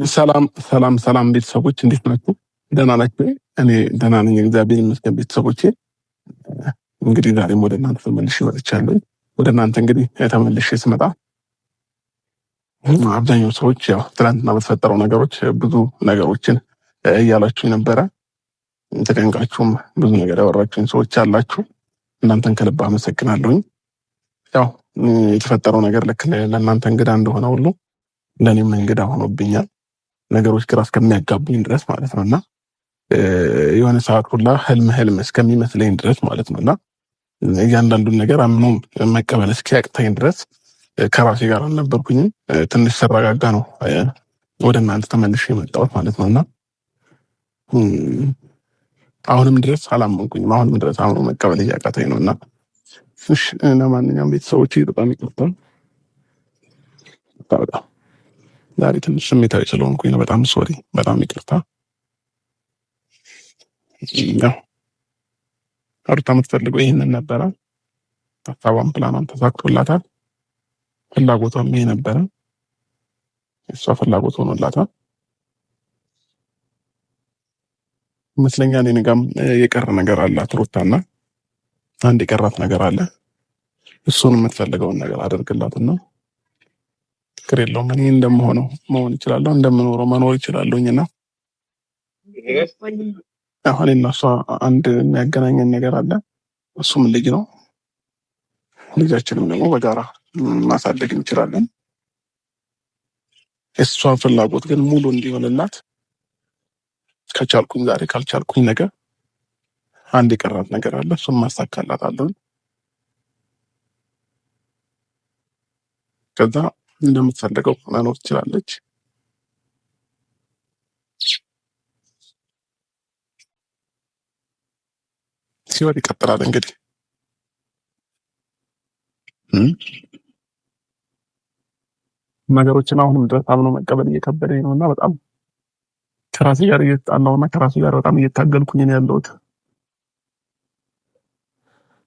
ሰላም ሰላም ሰላም ቤተሰቦች እንዴት ናችሁ? ደህና ናችሁ? እኔ ደህና ነኝ፣ እግዚአብሔር ይመስገን። ቤተሰቦቼ እንግዲህ ዛሬም ወደ እናንተ ተመልሼ መጥቻለሁ። ወደ እናንተ እንግዲህ ተመልሼ ስመጣ አብዛኛው ሰዎች ያው ትናንትና በተፈጠረው ነገሮች ብዙ ነገሮችን እያላችሁ ነበረ። ተጨንቃችሁም ብዙ ነገር ያወራችሁኝ ሰዎች አላችሁ። እናንተን ከልብ አመሰግናለሁኝ። ያው የተፈጠረው ነገር ልክ ለእናንተ እንግዳ እንደሆነ ሁሉ ለእኔም እንግዳ ሆኖብኛል። ነገሮች ግራ እስከሚያጋቡኝ ድረስ ማለት ነውና የሆነ ሰዓት ሁላ ህልም እስከሚመስለኝ ድረስ ማለት ነውና እያንዳንዱን ነገር አምኖ መቀበል እስኪያቅተኝ ድረስ ከራሴ ጋር አልነበርኩኝም። ትንሽ ስረጋጋ ነው ወደ እናንተ ተመልሼ የመጣሁት ማለት ነውና አሁንም ድረስ አላመንኩኝም። አሁንም ድረስ አምኖ መቀበል እያቃተኝ ነውና እሺ፣ ለማንኛውም ቤተሰቦቼ በጣም ይቅርታ። በጣም ዛሬ ትንሽ ስሜታዊ ስለሆንኩኝ ነው። በጣም ሶሪ፣ በጣም ይቅርታ። ያው ሩታ የምትፈልገው ይህንን ነበረ። ሀሳቧም ፕላኗም ተሳክቶላታል። ፍላጎቷም ይሄ ነበረ። እሷ ፍላጎት ሆኖላታል ይመስለኛል። እኔ ጋርም የቀረ ነገር አላት ሩታና አንድ የቀራት ነገር አለ። እሱን የምትፈልገውን ነገር አደርግላትና ችግር የለውም። እኔ እንደምሆነው መሆን ይችላለሁ፣ እንደምኖረው መኖር ይችላለሁኝና አሁን እና እሷ አንድ የሚያገናኘን ነገር አለ። እሱም ልጅ ነው። ልጃችንም ደግሞ በጋራ ማሳደግ እንችላለን። የእሷ ፍላጎት ግን ሙሉ እንዲሆንላት ከቻልኩኝ ዛሬ፣ ካልቻልኩኝ ነገ አንድ የቀራት ነገር አለ። እሱም ማሳካላታለሁ። ከዛ እንደምትፈልገው መኖር ትችላለች። ሲወድ ይቀጥላል። እንግዲህ ነገሮችን አሁንም ድረስ አምኖ መቀበል እየከበደኝ ነው እና በጣም ከራሴ ጋር እየተጣላሁና ከራሴ ጋር በጣም እየታገልኩኝ ነው ያለሁት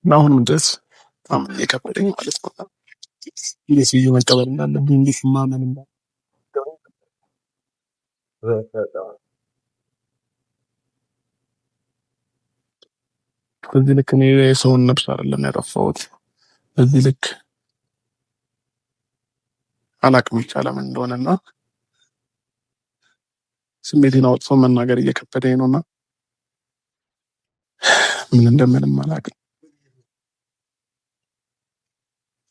እና አሁንም ድረስ በጣም እየከበደኝ ማለት ነው። እንዴት ብዬ መቀበል እንዳለብኝ፣ እንዴት ማመን እንዳለብኝ በዚህ ልክ እኔ የሰውን ነፍስ አይደለም ያጠፋሁት። በዚህ ልክ አላቅም ብቻ ለምን እንደሆነና ስሜቴን አውጥቶ መናገር እየከበደኝ ነውና ምን እንደምንም አላቅም።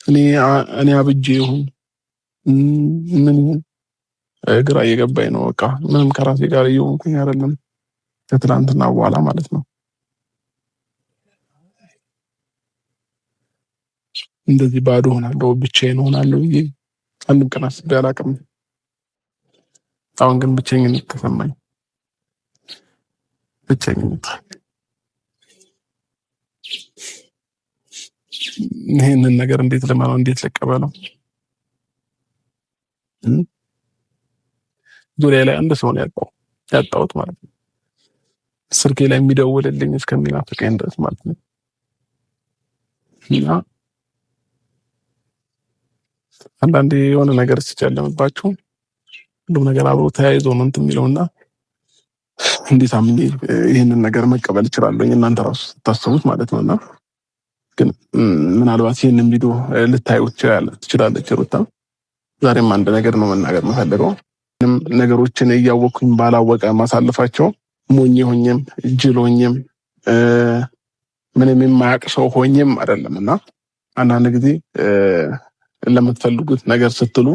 እኔ አብጄ ይሁን ምን ግራ እየገባኝ ነው። በቃ ምንም ከራሴ ጋር እየሆንኩኝ አይደለም ከትላንትና በኋላ ማለት ነው። እንደዚህ ባዶ ሆናለሁ፣ ብቻዬን ሆናለሁ ብዬ አንድም ቀን አስቤ አላቅም። አሁን ግን ብቸኝነት ተሰማኝ። ብቸኝነት ይሄንን ነገር እንዴት ልመነው? እንዴት ልቀበለው? ዙሪያ ላይ አንድ ሰው ነው ያጣሁት ማለት ነው። ስልኬ ላይ የሚደውልልኝ እስከሚናፍቀኝ ድረስ ማለት ነው። እና አንዳንዴ የሆነ ነገር ሲጨለምባችሁ ሁሉም ነገር አብሮ ተያይዞ ነው እንትን የሚለውና እንዴት አምኜ ይህንን ነገር መቀበል እችላለሁ? እናንተ ራሱ ስታስቡት ማለት ነውና ግን ምናልባት ይህንን ቪዲዮ ልታዩ ትችላለች ሩታ። ዛሬም አንድ ነገር ነው መናገር የምፈልገው። ነገሮችን እያወቅኩኝ ባላወቀ ማሳልፋቸው ሞኝ ሆኜም ጅል ሆኜም ምንም የማያውቅ ሰው ሆኜም አይደለምና አንዳንድ ጊዜ ለምትፈልጉት ነገር ስትሉ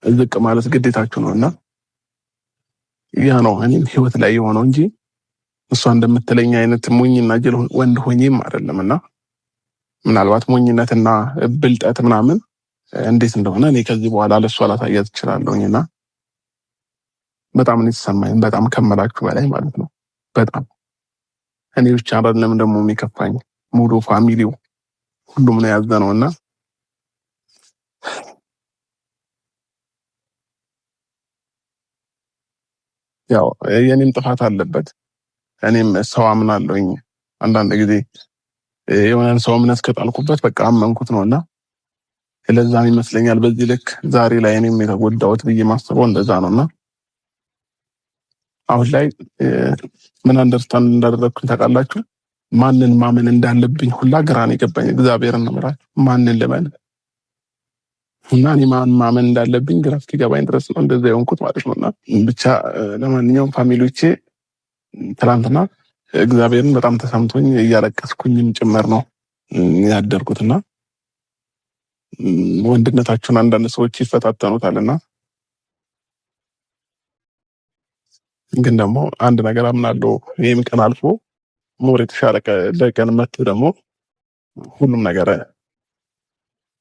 ዝቅ ማለት ግዴታችሁ ነውና ያ ነው እኔም ህይወት ላይ የሆነው እንጂ እሷ እንደምትለኝ አይነት ሞኝና ጅል ወንድ ሆኜም አይደለምና ምናልባት ሞኝነትና ብልጠት ምናምን እንዴት እንደሆነ እኔ ከዚህ በኋላ ለሷ ላሳያት እችላለሁኝና በጣም ነው የተሰማኝ። በጣም ከመላችሁ በላይ ማለት ነው። በጣም እኔ ብቻ አይደለም ደግሞ የሚከፋኝ ሙሉ ፋሚሊው ሁሉም ነው ያዘነውና ያው የኔም ጥፋት አለበት። እኔም ሰው አምናለሁኝ። አንዳንድ ጊዜ የሆነን ሰው እምነት ከጣልኩበት በቃ አመንኩት ነውና ስለዛም ይመስለኛል በዚህ ልክ ዛሬ ላይ እኔም የተጎዳሁት ብዬ ማስበው እንደዛ ነውና አሁን ላይ ምን አንደርስታንድ እንዳደረግኩኝ ታውቃላችሁ? ማንን ማመን እንዳለብኝ ሁላ ግራን የገባኝ እግዚአብሔርን ነው የምላችሁ። ማንን ልመን እና እኔ ማመን እንዳለብኝ ግራ እስኪገባኝ ድረስ ነው እንደዛ የሆንኩት ማለት ነው። እና ብቻ ለማንኛውም ፋሚሊዎቼ ትናንትና እግዚአብሔርን በጣም ተሰምቶኝ እያለቀስኩኝም ጭምር ነው ያደርኩትና ወንድነታችሁን አንዳንድ ሰዎች ይፈታተኑታልና ግን ደግሞ አንድ ነገር አምናለሁ። ይህም ቀን አልፎ ሞር የተሻለ ለቀን መጥቶ ደግሞ ሁሉም ነገር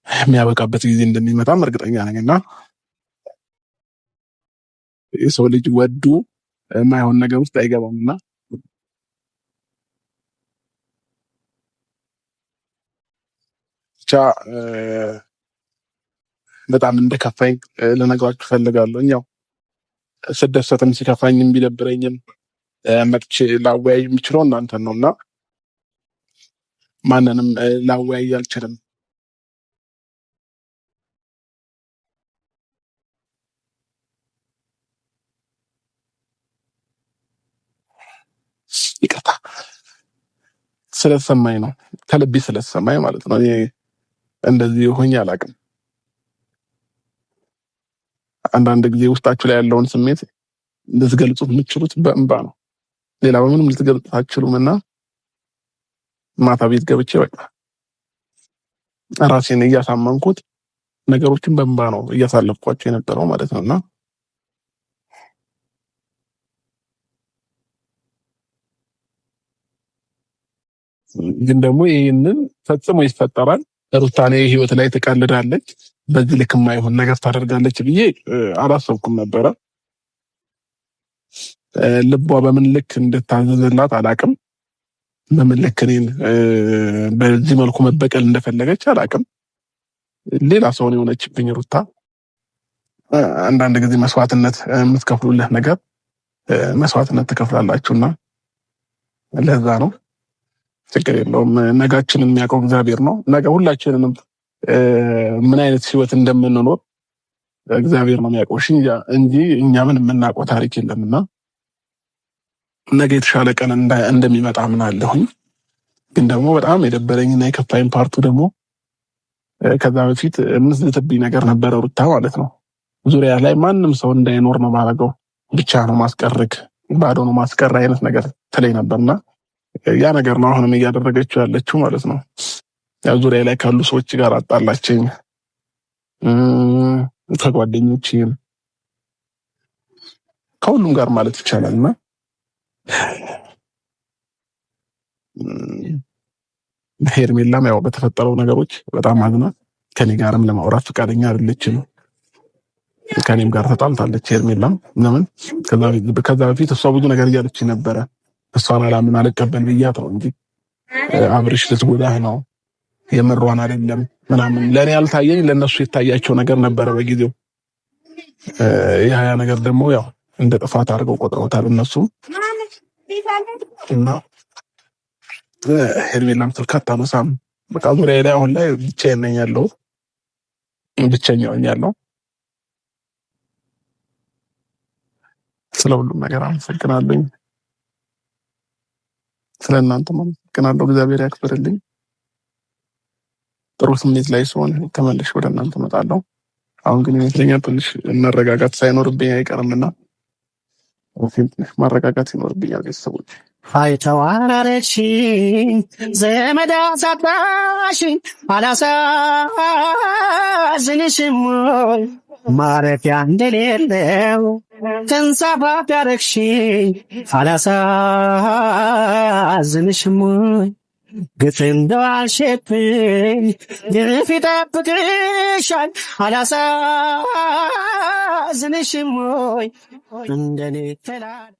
የሚያበቃበት ጊዜ እንደሚመጣም እርግጠኛ ነኝና የሰው ልጅ ወዱ የማይሆን ነገር ውስጥ አይገባምና ብቻ በጣም እንደከፋኝ ልነግራችሁ ፈልጋለሁ። ያው ስደሰትም ሲከፋኝም ቢደብረኝም መጥቼ ላወያይ የሚችለው እናንተን ነውና ማንንም ላወያይ አልችልም። ይቅርታ ስለተሰማኝ ነው፣ ከልቤ ስለተሰማኝ ማለት ነው። እንደዚህ ሆኜ አላውቅም። አንዳንድ ጊዜ ውስጣችሁ ላይ ያለውን ስሜት ልትገልጹት የምትችሉት በእንባ ነው። ሌላ በምንም ልትገልጹት አትችሉምና ማታ ቤት ገብቼ በቃ ራሴን እያሳመንኩት ነገሮችን በእንባ ነው እያሳለፍኳቸው የነበረው ማለት ነውና ግን ደግሞ ይህንን ፈጽሞ ይፈጠራል። ሩታኔ ህይወት ላይ ትቀልዳለች፣ በዚህ ልክ የማይሆን ነገር ታደርጋለች ብዬ አላሰብኩም ነበረ። ልቧ በምን ልክ እንድታዘዘላት አላቅም። በምን ልክ እኔን በዚህ መልኩ መበቀል እንደፈለገች አላቅም። ሌላ ሰውን የሆነችብኝ ሩታ። አንዳንድ ጊዜ መስዋዕትነት የምትከፍሉለት ነገር መስዋዕትነት ትከፍላላችሁና ለዛ ነው። ችግር የለውም። ነጋችንን የሚያውቀው እግዚአብሔር ነው። ነገ ሁላችንንም ምን አይነት ህይወት እንደምንኖር እግዚአብሔር ነው የሚያውቀው እንጂ እኛ ምን የምናውቀው ታሪክ የለምና ነገ የተሻለ ቀን እንደሚመጣ ምን አለሁኝ። ግን ደግሞ በጣም የደበረኝና የከፋኝ ፓርቱ ደግሞ ከዛ በፊት የምትዝትብኝ ነገር ነበረ ሩታ ማለት ነው። ዙሪያ ላይ ማንም ሰው እንዳይኖር ነው ማድረገው፣ ብቻ ነው ማስቀርክ፣ ባዶ ነው ማስቀር አይነት ነገር ትለኝ ነበርና ያ ነገር ነው አሁንም እያደረገችው ያለችው ማለት ነው። ያ ዙሪያ ላይ ካሉ ሰዎች ጋር አጣላችኝ፣ ከጓደኞቼም ከሁሉም ጋር ማለት ይቻላልና ሄርሜላም ያው በተፈጠረው ነገሮች በጣም አዝና ከኔ ጋርም ለማውራት ፈቃደኛ አይደለችም። ከኔም ጋር ተጣልታለች ሄርሜላም። ለምን ከዛ በፊት እሷ ብዙ ነገር እያለች ነበረ። እሷን አላምን አልቀበል ብያት ነው እንጂ አብርሽ ልትጎዳህ ነው የምሯን አይደለም ምናምን። ለኔ ያልታየኝ ለነሱ የታያቸው ነገር ነበረ በጊዜው። ያ ነገር ደግሞ ያው እንደ ጥፋት አድርገው ቆጥረውታል እነሱም እና ሄርሜላም ስልክ አታነሳም። በቃ ዙሪያ ላይ አሁን ላይ ብቻዬን ነኝ ያለው፣ ብቸኛ ሆኛለሁ። ስለ ሁሉም ነገር አመሰግናለሁ። ስለ እናንተ አመሰግናለሁ። እግዚአብሔር ያክብርልኝ። ጥሩ ስሜት ላይ ስሆን ተመልሼ ወደ እናንተ እመጣለሁ። አሁን ግን ይመስለኛል ትንሽ መረጋጋት ሳይኖርብኝ አይቀርምና ትንሽ ማረጋጋት ይኖርብኛል። ቤተሰቦች አይተዋረድሽኝ ዘመድ አሳጣሽኝ አላሳዝንሽም ወይ ማረፊያ እንደሌለው ተንሳፋፊ ያረግሽኝ አላሳዝንሽም ወይ ግፍ እንደዋልሽብኝ ግፍ ይጠብቅሻል አላሳዝንሽም ወይ እንደኔ ተላል